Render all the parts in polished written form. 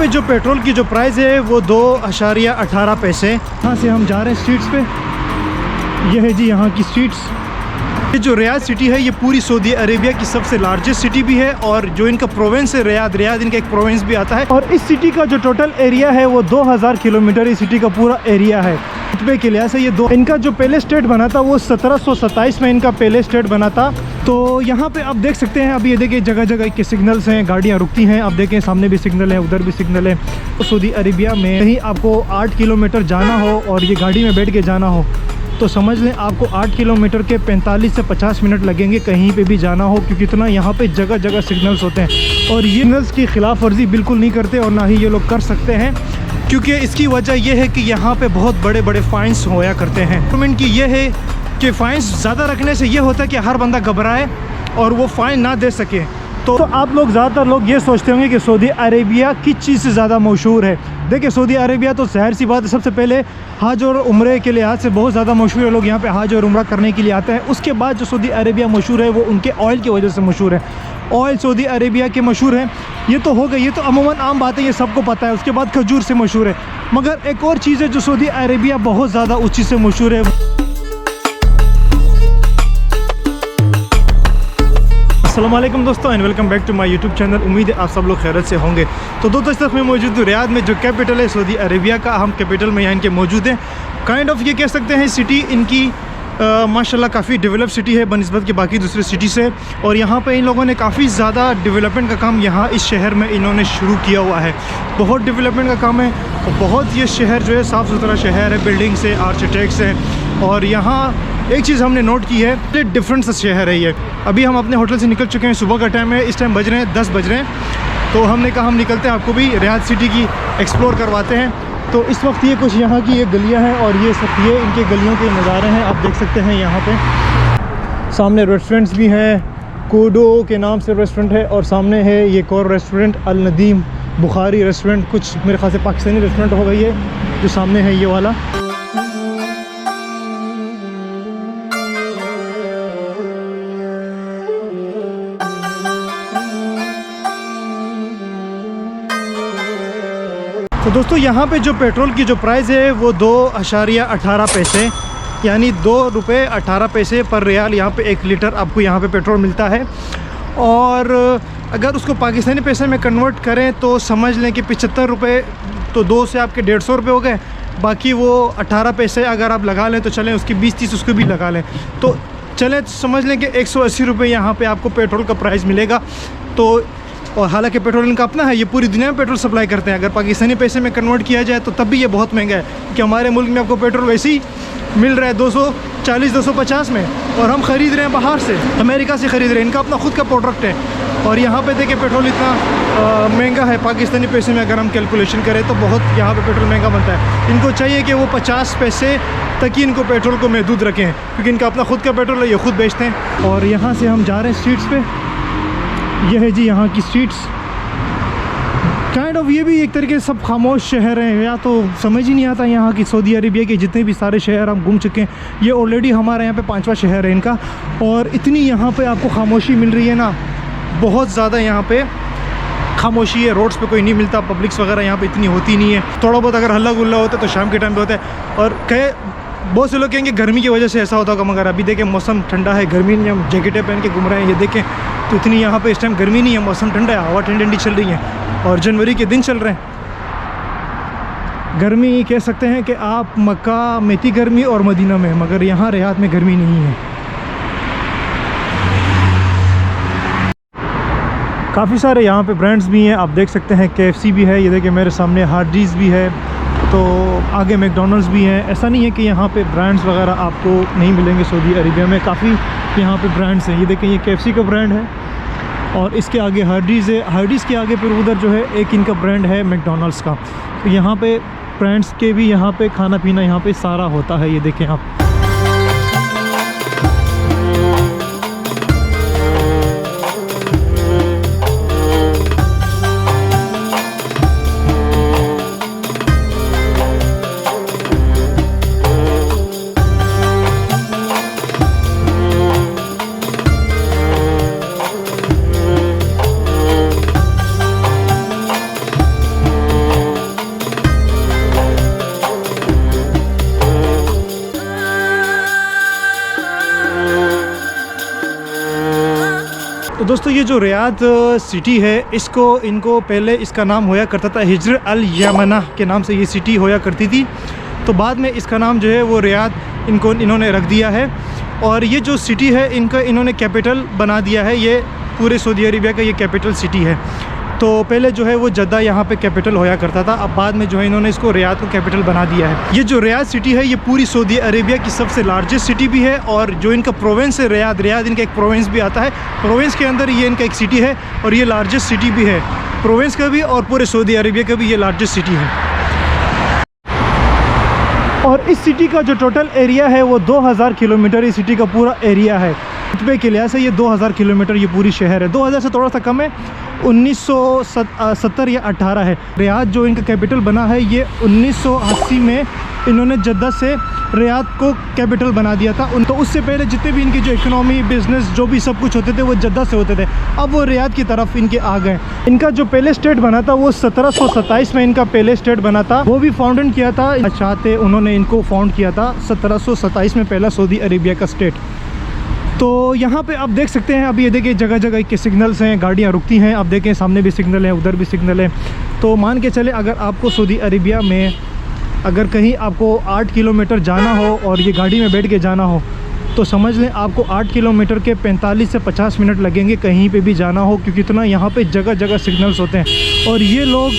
पे जो पेट्रोल की जो प्राइस है वो 2.18 पैसे। यहाँ से हम जा रहे हैं स्ट्रीट्स पे। ये है जी यहाँ की स्ट्रीट्स। ये जो रियाद सिटी है ये पूरी सऊदी अरेबिया की सबसे लार्जेस्ट सिटी भी है और जो इनका प्रोविंस है रियाद इनका एक प्रोविंस भी आता है। और इस सिटी का जो टोटल एरिया है वो 2000 किलोमीटर इस सिटी का पूरा एरिया है। रुतबे के लिहाज से ये इनका जो पहले स्टेट बना था वो 1727 में इनका पहले स्टेट बना था। तो यहाँ पे आप देख सकते हैं, अभी ये देखिए जगह जगह के सिग्नल्स हैं, गाड़ियाँ रुकती हैं। आप देखें सामने भी सिग्नल है, उधर भी सिग्नल है। तो सऊदी अरेबिया में कहीं आपको 8 किलोमीटर जाना हो और ये गाड़ी में बैठ के जाना हो तो समझ लें आपको 8 किलोमीटर के 45 से 50 मिनट लगेंगे कहीं पे भी जाना हो, क्योंकि इतना यहाँ पे जगह जगह सिग्नल्स होते हैं। और ये सिग्नल्स की खिलाफ वर्जी बिल्कुल नहीं करते और ना ही ये लोग कर सकते हैं, क्योंकि इसकी वजह यह है कि यहाँ पे बहुत बड़े बड़े फ़ाइन्स होया करते हैं। गवर्नमेंट की ये है कि फ़ाइन्स ज़्यादा रखने से ये होता है कि हर बंदा घबराए और वो फ़ाइन ना दे सके। तो आप लोग ज़्यादातर लोग ये सोचते होंगे कि सऊदी अरेबिया किस चीज़ से ज़्यादा मशहूर है। देखिए सऊदी अरेबिया तो ज़ाहिर सी बात है, सबसे पहले हज और उम्रे के लिहाज से बहुत ज़्यादा मशहूर है। लोग यहाँ पे हज और उम्रा करने के लिए आते हैं। उसके बाद जो सऊदी अरेबिया मशहूर है वो उनके ऑयल की वजह से मशहूर है। ऑयल सऊदी अरेबिया के मशहूर है, ये तो हो गई, ये तो अमूमन आम बात है, ये सबको पता है। उसके बाद खजूर से मशहूर है। मगर एक और चीज़ है जो सऊदी अरेबिया बहुत ज़्यादा उस चीज़ से मशहूर है। अस्सलाम वालेकुम दोस्तों and welcome back to my YouTube channel. उम्मीद है आप सब लोग खैरियत से होंगे। तो दोस्तों इस वक्त मैं मौजूद हूँ रियाद में, जो कैपिटल है सऊदी अरेबिया का। हम कैपिटल में यहाँ इनके मौजूद हैं। काइंड ऑफ ये कह सकते हैं सिटी इनकी माशाल्लाह काफ़ी डेवलप सिटी है बनिस्बत के बाकी दूसरे सिटी से। और यहाँ पे इन लोगों ने काफ़ी ज़्यादा डेवलपमेंट का काम यहाँ इस शहर में इन्होंने शुरू किया हुआ है। बहुत डेवलपमेंट का काम है और बहुत ये शहर जो है साफ़ सुथरा शहर है, बिल्डिंग से, आर्किटेक्ट्स हैं। और यहाँ एक चीज़ हमने नोट की है, ये डिफरेंट सा शहर है ये। अभी हम अपने होटल से निकल चुके हैं, सुबह का टाइम है, इस टाइम बज रहे हैं 10 बज रहे हैं। तो हमने कहा हम निकलते हैं, आपको भी रियाद सिटी की एक्सप्लोर करवाते हैं। तो इस वक्त ये कुछ यहाँ की ये गलियाँ हैं और ये सब ये इनके गलियों के नज़ारे हैं। आप देख सकते हैं यहाँ पे सामने रेस्टोरेंट्स भी हैं, कोडो के नाम से रेस्टोरेंट है। और सामने है ये एक और रेस्टोरेंट अल नदीम बुखारी रेस्टोरेंट, कुछ मेरे ख्याल से पाकिस्तानी रेस्टोरेंट हो गई है जो सामने है ये वाला। तो दोस्तों यहाँ पे जो पेट्रोल की जो प्राइस है वो 2.18 पैसे, यानी 2 रुपये 18 पैसे पर रियाल यहाँ पे 1 लीटर आपको यहाँ पे पेट्रोल मिलता है। और अगर उसको पाकिस्तानी पैसे में कन्वर्ट करें तो समझ लें कि 75 रुपये, तो 2 से आपके 150 रुपये हो गए। बाकी वो 18 पैसे अगर आप लगा लें तो चलें, उसकी 20-30 उसको भी लगा लें तो चलें, तो समझ लें कि 180 रुपये यहाँ पर आपको पेट्रोल का प्राइस मिलेगा। तो और हालांकि पेट्रोल इनका अपना है, ये पूरी दुनिया में पेट्रोल सप्लाई करते हैं। अगर पाकिस्तानी पैसे में कन्वर्ट किया जाए तो तब भी ये बहुत महंगा है, कि हमारे मुल्क में आपको पेट्रोल वैसे ही मिल रहा है 240-250 में, और हम ख़रीद रहे हैं बाहर से, अमेरिका से ख़रीद रहे हैं। इनका अपना खुद का प्रोडक्ट है। और यहाँ पे देखिए पेट्रोल इतना महंगा है, पाकिस्तानी पैसे में अगर हम कैलकुलेशन करें तो बहुत यहाँ पे पेट्रोल महंगा बनता है। इनको चाहिए कि वो 50 पैसे तक ही इनको पेट्रोल को महदूद रखें, क्योंकि इनका अपना खुद का पेट्रोल है, ये खुद बेचते हैं। और यहाँ से हम जा रहे हैं स्ट्रीट्स पे। ये है जी यहाँ की स्ट्रीट्स। काइंड ऑफ ये भी एक तरीके से सब खामोश शहर हैं, या तो समझ ही नहीं आता यहाँ की सऊदी अरेबिया के जितने भी सारे शहर हम घूम चुके हैं। ये ऑलरेडी हमारे यहाँ पे 5वां शहर है इनका। और इतनी यहाँ पे आपको खामोशी मिल रही है ना, बहुत ज़्यादा यहाँ पे खामोशी है। रोड्स पे कोई नहीं मिलता, पब्लिक्स वगैरह यहाँ पे इतनी होती नहीं है। थोड़ा बहुत अगर हल्ला गुल्ला होता है तो शाम के टाइम पे होता है। और बहुत से लोग कहेंगे गर्मी की वजह से ऐसा होता होगा, मगर अभी देखें मौसम ठंडा है, गर्मी नहीं, हम जैकेटें पहन के घूम रहे हैं। ये देखें तो इतनी यहाँ पे इस टाइम गर्मी नहीं है, मौसम ठंडा है, हवा ठंडी ठंडी चल रही है और जनवरी के दिन चल रहे हैं। गर्मी कह सकते हैं कि आप मक्का में थी गर्मी और मदीना में, मगर यहाँ रियाद में गर्मी नहीं है। काफ़ी सारे यहाँ पे ब्रांड्स भी हैं, आप देख सकते हैं। KFC भी है, ये देखिए मेरे सामने, हार्डीज़ भी है, तो आगे मैकडॉनल्ड्स भी हैं। ऐसा नहीं है कि यहाँ पे ब्रांड्स वगैरह आपको नहीं मिलेंगे। सऊदी अरेबिया में काफ़ी यहाँ पे ब्रांड्स हैं। ये देखें ये KFC का ब्रांड है और इसके आगे हार्डीज़ है। हार्डीज़ के आगे फिर उधर जो है एक इनका ब्रांड है मैकडॉनल्ड्स का। तो यहाँ पे ब्रांड्स के भी यहाँ पे खाना पीना यहाँ पे सारा होता है। ये देखें आप। दोस्तों ये जो रियाद सिटी है इनको पहले इसका नाम होया करता था हिज्र अल यमना के नाम से ये सिटी होया करती थी। तो बाद में इसका नाम जो है वो रियाद इन्होंने रख दिया है। और ये जो सिटी है इन्होंने कैपिटल बना दिया है, ये पूरे सऊदी अरेबिया का ये कैपिटल सिटी है। तो पहले जो है वो जद्दा यहाँ पे कैपिटल होया करता था, अब बाद में जो है इन्होंने इसको रियाद को कैपिटल बना दिया है। ये जो रियाद सिटी है ये पूरी सऊदी अरेबिया की सबसे लार्जेस्ट सिटी भी है। और जो इनका प्रोविंस है रियाद इनका एक प्रोविंस भी आता है। प्रोविंस के अंदर ये इनका एक सिटी है और ये लार्जेस्ट सिटी भी है, प्रोविंस का भी और पूरे सऊदी अरेबिया का भी ये लार्जेस्ट सिटी है। और इस सिटी का जो टोटल एरिया है वो 2000 किलोमीटर इस सिटी का पूरा एरिया है। रुतबे के लिहाज से ये 2000 किलोमीटर ये पूरी शहर है। 2000 से थोड़ा सा कम है, 1970 या 18 है। रियाद जो इनका कैपिटल बना है ये 1980 में इन्होंने जद्दा से रियाद को कैपिटल बना दिया था। तो उससे पहले जितने भी इनकी जो इकोनॉमी बिजनेस जो भी सब कुछ होते थे वो जद्दा से होते थे, अब वो रियाद की तरफ इनके आ गए। इनका जो पहले स्टेट बना था वो 1727 में इनका पहले स्टेट बना था, वो भी फाउंडेड किया था चाहते उन्होंने इनको फाउंड किया था 1727 में पहला सऊदी अरेबिया का स्टेट। तो यहाँ पे आप देख सकते हैं, अभी ये देखिए जगह जगह के सिग्नल्स हैं, गाड़ियाँ रुकती हैं। आप देखें सामने भी सिग्नल है, उधर भी सिग्नल है। तो मान के चले अगर आपको सऊदी अरेबिया में अगर कहीं आपको 8 किलोमीटर जाना हो और ये गाड़ी में बैठ के जाना हो तो समझ लें आपको 8 किलोमीटर के 45 से 50 मिनट लगेंगे कहीं पे भी जाना हो, क्योंकि इतना यहाँ पे जगह जगह सिग्नल्स होते हैं। और ये लोग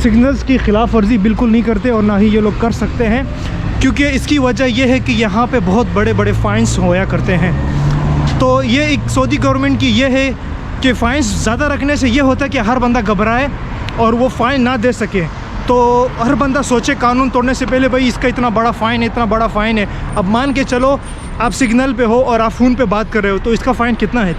सिग्नल्स की खिलाफ वर्जी बिल्कुल नहीं करते और ना ही ये लोग कर सकते हैं, क्योंकि इसकी वजह यह है कि यहाँ पे बहुत बड़े बड़े फ़ाइन्स होया करते हैं। तो ये एक सऊदी गवर्नमेंट की ये है कि फ़ाइन्स ज़्यादा रखने से ये होता है कि हर बंदा घबराए और वो फ़ाइन ना दे सके। तो हर बंदा सोचे कानून तोड़ने से पहले भाई इसका इतना बड़ा फ़ाइन है, इतना बड़ा फ़ाइन है। अब मान के चलो आप सिग्नल पे हो और आप फ़ोन पे बात कर रहे हो तो इसका फ़ाइन कितना है?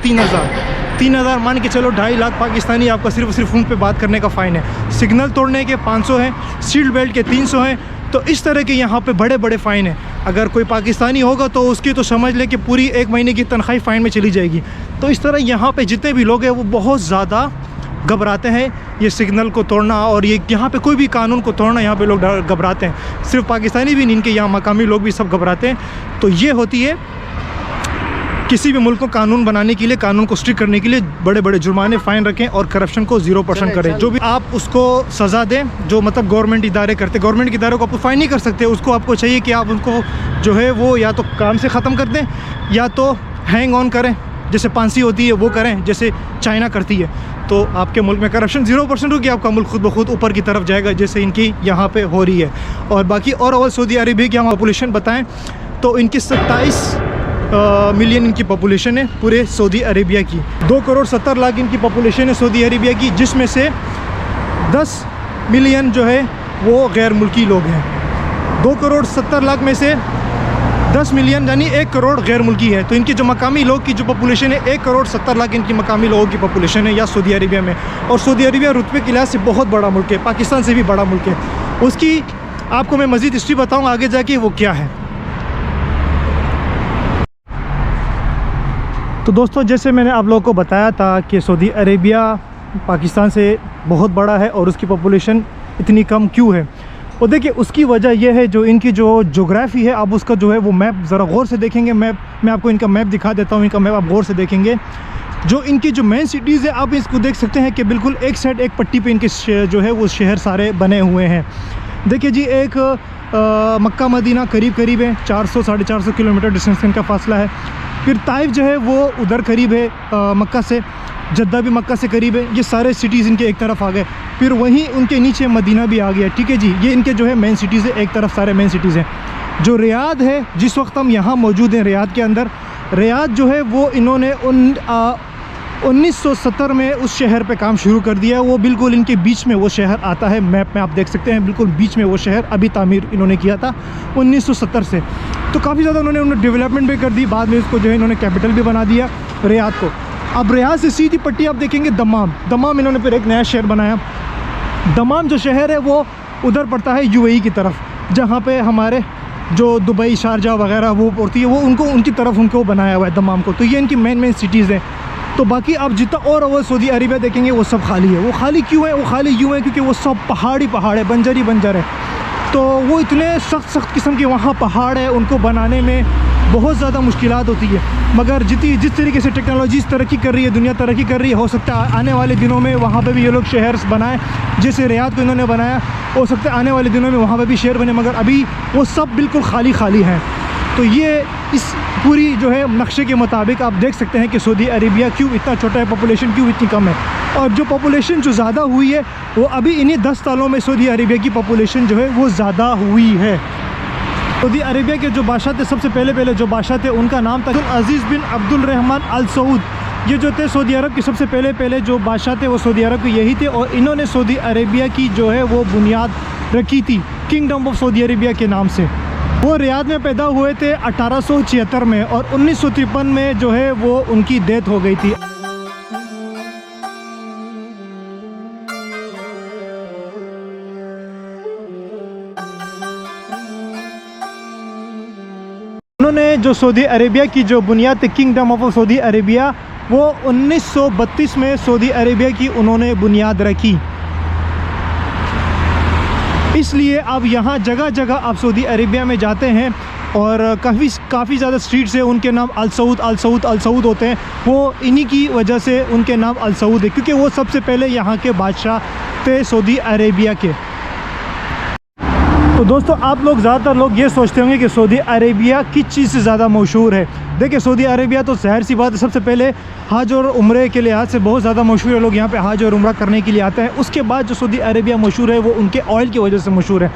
3000 मान के चलो 2.5 लाख पाकिस्तानी आपका सिर्फ फ़ोन पे बात करने का फ़ाइन है। सिग्नल तोड़ने के 500 हैं, सीट बेल्ट के 300 हैं। तो इस तरह के यहाँ पे बड़े बड़े फ़ाइन हैं। अगर कोई पाकिस्तानी होगा तो उसकी तो समझ ले कि पूरी 1 महीने की तनख्वाही फ़ाइन में चली जाएगी। तो इस तरह यहाँ पे जितने भी लोग हैं वो बहुत ज़्यादा घबराते हैं ये सिग्नल को तोड़ना, और ये यहाँ पे कोई भी कानून को तोड़ना यहाँ पे लोग घबराते हैं। सिर्फ पाकिस्तानी भी नहीं, इनके यहाँ मकामी लोग भी सब घबराते हैं। तो ये होती है किसी भी मुल्क को कानून बनाने के लिए, कानून को स्ट्रिक्ट करने के लिए बड़े बड़े जुर्माने फ़ाइन रखें और करप्शन को 0% करें। जो भी आप उसको सज़ा दें जो मतलब गवर्नमेंट इदारे करते, गवर्नमेंट के इदारों को आप फ़ाइन नहीं कर सकते, उसको आपको चाहिए कि आप उनको जो है वो या तो काम से ख़त्म कर दें या तो हैंग ऑन करें, जैसे फांसी होती है वो करें जैसे चाइना करती है। तो आपके मुल्क में करप्शन 0% होगी, आपका मुल्क खुद ब खुद ऊपर की तरफ जाएगा जैसे इनकी यहाँ पे हो रही है। और बाकी और सऊदी अरेबिया की हम पॉपुलेशन बताएं तो इनकी 27 मिलियन इनकी पॉपुलेशन है पूरे सऊदी अरेबिया की। 2 करोड़ 70 लाख इनकी पॉपुलेशन है सऊदी अरेबिया की, जिसमें से 10 मिलियन जो है वो गैर मुल्की लोग हैं। 2 करोड़ 70 लाख में से 10 मिलियन यानी 1 करोड़ गैर मुल्की है। तो इनकी जो मकामी लोग की जो पॉपुलेशन है 1 करोड़ 70 लाख इनकी मकामी लोगों की पॉपुलेशन है या सऊदी अरेबिया में। और सऊदी अरेबिया रुतबे के लिहाज से बहुत बड़ा मुल्क है, पाकिस्तान से भी बड़ा मुल्क है। उसकी आपको मैं मज़ीद हिस्ट्री बताऊँ आगे जाके वो क्या है। तो दोस्तों जैसे मैंने आप लोगों को बताया था कि सऊदी अरेबिया पाकिस्तान से बहुत बड़ा है और उसकी पॉपुलेशन इतनी कम क्यों है। और देखिए उसकी वजह यह है जो इनकी जो जोग्राफ़ी है, आप उसका जो है वो मैप ज़रा गौर से देखेंगे। मैप मैं आपको इनका मैप दिखा देता हूँ, इनका मैप आप गौर से देखेंगे। जो इनकी जो मेन सिटीज़ है आप इसको देख सकते हैं कि बिल्कुल एक साइड एक पट्टी पे इनके जो है वो शहर सारे बने हुए हैं। देखिए जी, एक मक्का मदीना करीब है, 400 साढ़े 400 किलोमीटर डिस्टेंस इनका फासला है। फिर ताइफ जो है वो उधर करीब है मक्का से, जद्दा भी मक्का से करीब है। ये सारे सिटीज़ इनके एक तरफ आ गए। फिर वहीं उनके नीचे मदीना भी आ गया, ठीक है जी। ये इनके जो है मेन सिटीज़ है, एक तरफ सारे मेन सिटीज़ हैं। जो रियाद है, जिस वक्त हम यहाँ मौजूद हैं रियाद के अंदर, रियाद जो है वो इन्होंने 1970 में उस शहर पे काम शुरू कर दिया। वो बिल्कुल इनके बीच में वो शहर आता है, मैप में आप देख सकते हैं बिल्कुल बीच में वो शहर अभी तामीर इन्होंने किया था 1970 से। तो काफ़ी ज़्यादा उन्होंने डेवलपमेंट भी कर दी। बाद में इसको जो है इन्होंने कैपिटल भी बना दिया रियाद को। अब रियाद से सीधी पट्टी आप देखेंगे दमाम इन्होंने फिर एक नया शहर बनाया। दमाम जो शहर है वो उधर पड़ता है यूएई की तरफ, जहाँ पे हमारे जो दुबई शारजा वगैरह वो पड़ती है, वो उनकी तरफ उनको बनाया हुआ है दमाम को। तो ये इनकी मेन सिटीज़ हैं। तो बाकी आप जितना और सऊदी अरेबिया देखेंगे वो सब खाली है। वो खाली क्यों है? वो खाली यूँ है क्योंकि वो सब पहाड़ है, बंजर है। तो वो इतने सख्त किस्म के वहाँ पहाड़ है, उनको बनाने में बहुत ज़्यादा मुश्किलात होती है। मगर जिस तरीके से टेक्नोलॉजी तरक्की कर रही है, दुनिया तरक्की कर रही है, हो सकता है आने वाले दिनों में वहाँ पे भी ये लोग शहर बनाएं, जैसे रियाद को इन्होंने बनाया, हो सकता है आने वाले दिनों में वहाँ पे भी शहर बने, मगर अभी वो सब बिल्कुल खाली हैं। तो ये इस पूरी जो है नक्शे के मुताबिक आप देख सकते हैं कि सऊदी अरेबिया क्यों इतना छोटा है, पॉपुलेशन क्यों इतनी कम है। और जो पॉपुलेशन जो ज़्यादा हुई है वो अभी इन्हीं 10 सालों में सऊदी अरेबिया की पॉपुलेशन जो है वो ज़्यादा हुई है। सऊदी अरेबिया के जो बादशाह थे, सबसे पहले जो बादशाह थे उनका नाम था अजीज़ बिन अब्दुल रहमान अल सऊद। ये जो थे सऊदी अरब के सबसे पहले जो बादशाह थे वो सऊदी अरब के यही थे, और इन्होंने सऊदी अरेबिया की जो है वो बुनियाद रखी थी किंगडम ऑफ सऊदी अरेबिया के नाम से। वो रियाद में पैदा हुए थे 1876 में, और 1953 में जो है वो उनकी डेथ हो गई थी। उन्होंने जो सऊदी अरेबिया की जो बुनियाद थी किंगडम ऑफ सऊदी अरेबिया, वो 1932 में सऊदी अरेबिया की उन्होंने बुनियाद रखी। इसलिए अब यहाँ जगह जगह आप सऊदी अरेबिया में जाते हैं और काफ़ी ज़्यादा स्ट्रीट्स है उनके नाम अल सऊद होते हैं। वो इन्हीं की वजह से उनके नाम अल सऊद है, क्योंकि वो सबसे पहले यहाँ के बादशाह थे सऊदी अरेबिया के। तो दोस्तों, आप लोग ज़्यादातर लोग ये सोचते होंगे कि सऊदी अरेबिया किस चीज़ से ज़्यादा मशहूर है। देखिए, सऊदी अरेबिया तो ज़ाहिर सी बात है, सबसे पहले हज और उम्रे के लिहाज से बहुत ज़्यादा मशहूर है। लोग यहाँ पे हज और उम्रा करने के लिए आते हैं। उसके बाद जो सऊदी अरेबिया मशहूर है वो उनके ऑयल की वजह से मशहूर है।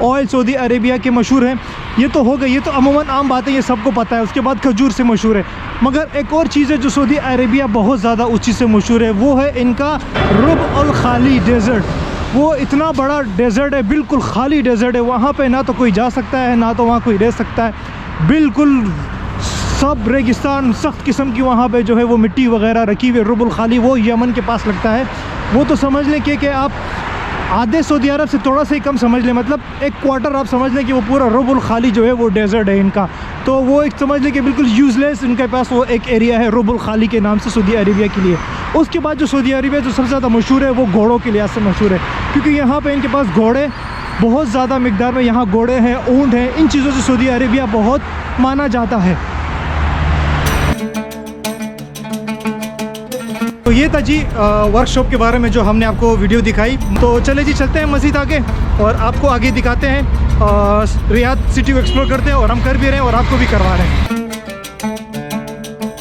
ऑयल सऊदी अरेबिया के मशहूर है, ये तो हो गई, ये तो अमूमन आम बात है, ये सबको पता है। उसके बाद खजूर से मशहूर है। मगर एक और चीज़ है जो सऊदी अरेबिया बहुत ज़्यादा उस चीज़ से मशहूर है, वो है इनका रुब अल खाली डेज़र्ट। वो इतना बड़ा डेज़र्ट है, बिल्कुल खाली डेज़र्ट है। वहाँ पे ना तो कोई जा सकता है, ना तो वहाँ कोई रह सकता है। बिल्कुल सब रेगिस्तान, सख्त किस्म की वहाँ पे जो है वो मिट्टी वगैरह रखी हुई। रुब अल खाली वो यमन के पास लगता है। वो तो समझ लें कि आप आधे सऊदी अरब से थोड़ा सा ही कम समझ लें, मतलब 1/4 आप समझ लें कि वो पूरा रुब अल खाली जो है वो डेज़र्ट है इनका। तो वो एक समझ लें कि बिल्कुल यूज़लेस इनके पास वो एक एरिया है रुब अल खाली के नाम से सऊदी अरेबिया के लिए। उसके बाद जो सऊदी अरेबिया जो सबसे ज़्यादा मशहूर है वो घोड़ों के लिहाज से मशहूर है, क्योंकि यहाँ पे इनके पास घोड़े बहुत ज़्यादा मिकदार में यहाँ घोड़े हैं, ऊँट हैं। इन चीज़ों से सऊदी अरेबिया बहुत माना जाता है। तो ये था जी वर्कशॉप के बारे में जो हमने आपको वीडियो दिखाई। तो चले जी, चलते हैं मज़ीद आगे और आपको आगे दिखाते हैं। रियाद सिटी को एक्सप्लोर करते हैं, और हम कर भी रहे हैं और आपको भी करवा रहे हैं।